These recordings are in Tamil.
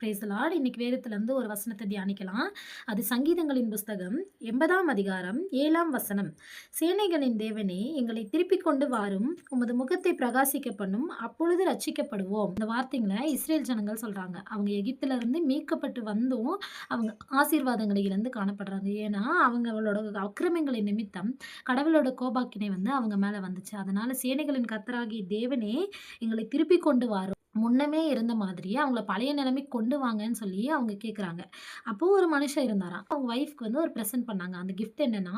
Praise the Lord. இன்னைக்கு வேதத்திலிருந்து ஒரு வசனத்தை தியானிக்கலாம். அது சங்கீதங்களின் புஸ்தகம் 80ஆம் அதிகாரம் 7ஆம் வசனம். சேனைகளின் தேவனே, எங்களை திருப்பிக் கொண்டு வாரும், உமது முகத்தை பிரகாசிக்க பண்ணும், அப்பொழுது ரட்சிக்கப்படுவோம். இந்த வார்த்தைங்கள இஸ்ரேல் ஜனங்கள் சொல்றாங்க. அவங்க எகிப்தில இருந்து மீட்கப்பட்டு வந்தும் அவங்க ஆசீர்வாதங்களை இழந்து காணப்படுறாங்க. ஏன்னா அவங்களோட அக்கிரமங்களின் நிமித்தம் கடவுளோட கோபாக்கினை அவங்க மேல வந்துச்சு. அதனால சேனைகளின் கர்த்தராகிய தேவனே, எங்களை திருப்பிக் கொண்டு வாரும், முன்னமே இருந்த மாதிரி அவங்கள பழைய நிலைமைக்கு கொண்டு வாங்கன்னு சொல்லி அவங்க கேட்குறாங்க. அப்போ ஒரு மனுஷன் இருந்தாராம். அவங்க ஒய்ஃப்க்கு ஒரு பிரசன்ட் பண்ணாங்க. அந்த கிஃப்ட் என்னன்னா,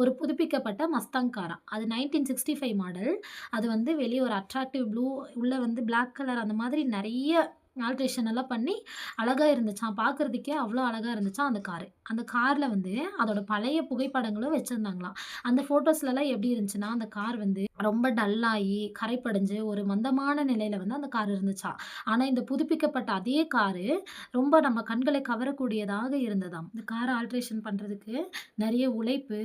ஒரு புதுப்பிக்கப்பட்ட மஸ்தாங் காராம். அது 1965 மாடல். அது வெளிய ஒரு அட்ராக்டிவ் ப்ளூ, உள்ள பிளாக் கலர், அந்த மாதிரி நெறைய ஆல்ட்ரேஷன் எல்லாம் பண்ணி அழகா இருந்துச்சாம். பார்க்கறதுக்கே அவ்ளோ அழகா இருந்துச்சாம் அந்த காரு. அந்த கார்ல அதோட பழைய புகைப்படங்களும் வச்சிருந்தாங்களாம். அந்த ஃபோட்டோஸ்லலாம் எப்படி இருந்துச்சுன்னா, அந்த கார் ரொம்ப டல்லாயி, கரை படிஞ்சு ஒரு மந்தமான நிலையில அந்த கார் இருந்துச்சாம். ஆனா இந்த புதுப்பிக்கப்பட்ட அதே காரு ரொம்ப நம்ம கண்களை கவரக்கூடியதாக இருந்ததாம். இந்த கார ஆல்ட்ரேஷன் பண்றதுக்கு நெறைய உழைப்பு,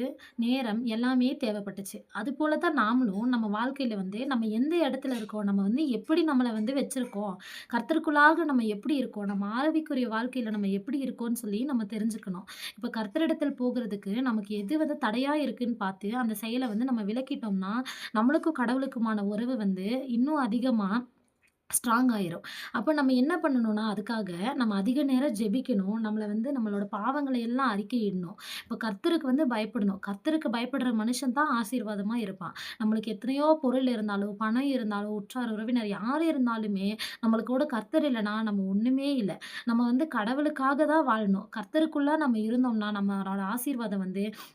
நேரம் எல்லாமே தேவைப்பட்டுச்சு. அதுபோல தான் நாமளும் நம்ம வாழ்க்கையில நம்ம எந்த இடத்துல இருக்கோம், நம்ம எப்படி நம்மள வச்சிருக்கோம், கர்த்தருக்குள்ளாக நம்ம எப்படி இருக்கோம், நம்ம ஆவிக்குரிய வாழ்க்கையில நம்ம எப்படி இருக்கோம்ன்னு சொல்லி நம்ம தெரிஞ்சுக்கணும். இப்ப கர்த்தரிடத்தில் போகுறதுக்கு நமக்கு எது தடையா இருக்குன்னு பார்த்து, அந்த செயல நம்ம விலக்கிட்டோம்னா, நம்மளுக்கும் கடவுளுக்குமான உறவு இன்னும் அதிகமா ஸ்ட்ராங் ஆயிரும். அப்ப நம்ம என்ன பண்ணணும்னா, அதுக்காக நம்ம அதிக நேரம் ஜெபிக்கணும். நம்மள நம்மளோட பாவங்கள எல்லாம் அறிக்கையிடணும். இப்ப கர்த்தருக்கு பயப்படணும். கர்த்தருக்கு பயப்படுற மனுஷன் தான் ஆசீர்வாதமா இருப்பான். நம்மளுக்கு எத்தனையோ பொருள் இருந்தாலும், பணம் இருந்தாலும், உற்றார் உறவினர் யார் இருந்தாலுமே, நம்மளுக்கூட கர்த்தர் இல்லன்னா நம்ம ஒண்ணுமே இல்ல. நம்ம கடவுளுக்காக தான் வாழணும். கர்த்தருக்குள்ள நம்ம இருந்தோம்னா, நம்மளோட ஆசீர்வாதம்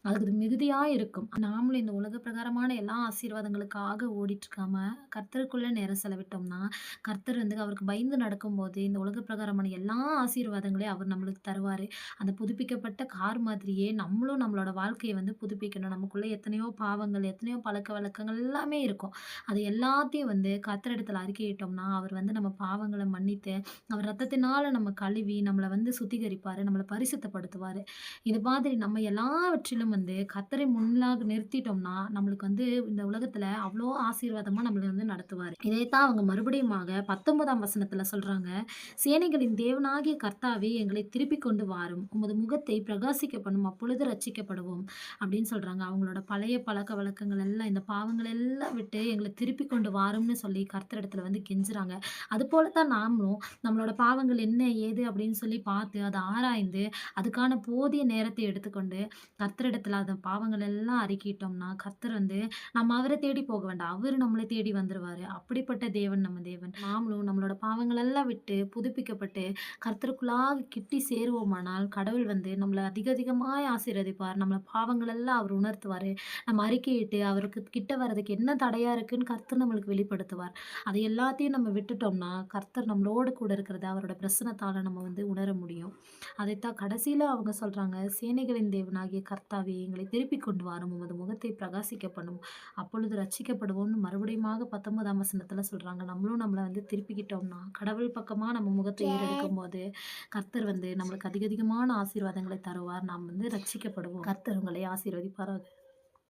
அது மிகுதியா இருக்கும். நாமளும் இந்த உலக பிரகாரமான எல்லா ஆசீர்வாதங்களுக்காக ஓடிட்டு இருக்காம, கர்த்தருக்குள்ள நேரம் செலவிட்டோம்னா, கர்த்தர் அவருக்கு பயந்து நடக்கும்போது, இந்த உலக பிரகாரமான எல்லா ஆசீர்வாதங்களையும் அவர் நம்மளுக்கு தருவாரு. அந்த புதுப்பிக்கப்பட்ட கார் மாதிரியே நம்மளும் நம்மளோட வாழ்க்கைய புதுப்பிக்கணும். நமக்குள்ள எத்தனையோ பாவங்கள், எத்தனையோ பழக்கவழக்கங்கள் எல்லாமே இருக்கும். அது எல்லாத்தையும் கர்த்தரிடத்துல அறிக்கையிட்டோம்னா, அவர் நம்ம பாவங்கள மன்னித்து, அவர் ரத்தத்தினால நம்ம கழுவி, நம்மள சுத்திகரிப்பாரு, நம்மள பரிசுத்தப்படுத்துவாரு. இது மாதிரி நம்ம எல்லாவற்றிலும் கர்த்தரை முன்னாக நிறுத்திட்டோம்னா, நம்மளுக்கு இந்த உலகத்துல அவ்ளோ ஆசீர்வாதமா நம்மள நடத்துவாரு. இதைத்தான் அவங்க மறுபடியுமாக 19ஆம் வசனத்துல சொல்றாங்க. சேனைகளின் தேவனாகிய கர்த்தாவே, எங்களை திருப்பிக் கொண்டு வாரும், உமது முகத்தை பிரகாசிக்க பண்ணும், அப்பொழுது ரட்சிக்கப்படுவோம் அப்படின்னு சொல்றாங்க. அவங்களோட பழைய பழக்கவழக்கங்கள் எல்லாம், இந்த பாவங்கள் எல்லாம் விட்டு எங்களை திருப்பிக் கொண்டு வாரும்னு சொல்லி கர்த்தரிடத்துல கெஞ்சுறாங்க. அதுபோல தான் நாமளும் நம்மளோட பாவங்கள் என்ன ஏது அப்படின்னு சொல்லி பார்த்து, அதை ஆராய்ந்து, அதுக்கான போதிய நேரத்தை எடுத்துக்கொண்டு கர்த்தரிடத்துல அந்த பாவங்கள் எல்லாம் அறிக்கையிட்டோம்னா, கர்த்தர் நம்ம அவரை தேடி போக வேண்டாம். அவரு நம்மளை தேடி வந்துருவாரு. அப்படிப்பட்ட தேவன் நம்ம தேவன். நாமளும் நம்மளோட பாவங்கள் எல்லாம் விட்டு புதுப்பிக்கப்பட்டு கர்த்தருக்குள்ளாக கிட்டி சேருவோமானால், கடவுள் நம்மள அதிக அதிகமாய் ஆசீர்வதிப்பார். நம்மள பாவங்கள் எல்லாம் அவர் உணர்த்துவாரு. நம்ம அறிக்கையிட்டு அவருக்கு கிட்ட வர்றதுக்கு என்ன தடையா இருக்குன்னு கர்த்தர் நம்மளுக்கு வெளிப்படுத்துவார். அதை எல்லாத்தையும் நம்ம விட்டுட்டோம்னா, கர்த்தர் நம்மளோடு கூட இருக்கிறத அவரோட பிரசன்னத்தால நம்ம உணர முடியும். அதைத்தான் கடைசியில அவங்க சொல்றாங்க. சேனைகளின் தேவனாகிய கர்த்தாவே, எங்களை திருப்பிக் கொண்டு வாரும், உமது முகத்தை பிரகாசிக்க பண்ணும், அப்பொழுது ரட்சிக்கப்படுவோம்னு மறுபடியுமாக 19ஆம் வசனத்துல சொல்றாங்க. நம்மளும் நம்மள திருப்பிக்கிட்டோம்னா, கடவுள் பக்கமா நம்ம முகத்தை ஏறெடுக்கும்போது, கர்த்தர் நம்மளுக்கு அதிக அதிகமான ஆசீர்வாதங்களை தருவார். நாம் ரட்சிக்கப்படுவோம். கர்த்தர் உங்களை ஆசீர்வதிப்பாராக.